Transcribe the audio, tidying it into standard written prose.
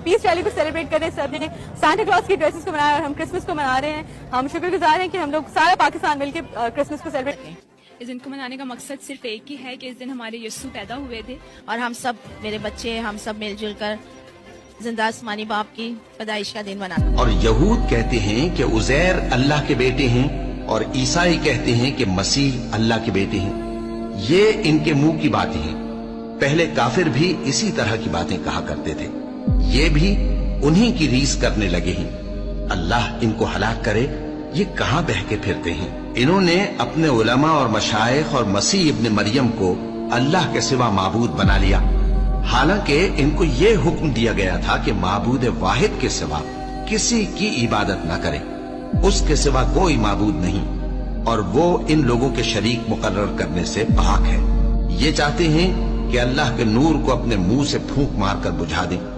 Piece rally को celebrate कर रहे हैं। सब ने सांता क्लॉज की ड्रेसेस को बनाया और हम क्रिसमस को मना रहे हैं। हम शुक्रगुजार हैं कि हम लोग सारा पाकिस्तान मिलकर क्रिसमस को सेलिब्रेट करें। इस दिन को मनाने का मकसद सिर्फ एक ही है कि इस दिन हमारे यीशु पैदा हुए थे और हम सब, मेरे बच्चे, हम सब मिलजुल कर जिंदा आसमानी बाप की पैदाइश का दिन मनाते हैं। और यहूद कहते हैं कि उज़ैर अल्लाह के बेटे हैं और ईसाई कहते हैं कि मसीह अल्लाह के बेटे हैं। ये इनके मुंह की बातें हैं। पहले काफिर भी इसी तरह की बातें कहा करते थे। ये भी उन्हीं की रीस करने लगे हैं। अल्लाह इनको हलाक करे, ये कहां बह के फिरते हैं। इन्होंने अपने उलमा और मशाइख और मसीह इब्न मरियम को अल्लाह के सिवा माबूद बना लिया, हालांकि इनको ये हुक्म दिया गया था कि माबूद वाहिद के सिवा किसी की इबादत न करें। उसके सिवा कोई माबूद नहीं और वो इन लोगों के शरीक मुकर्रर करने से पाक है। ये चाहते हैं कि अल्लाह के नूर को अपने मुंह से फूंक मारकर बुझा दें।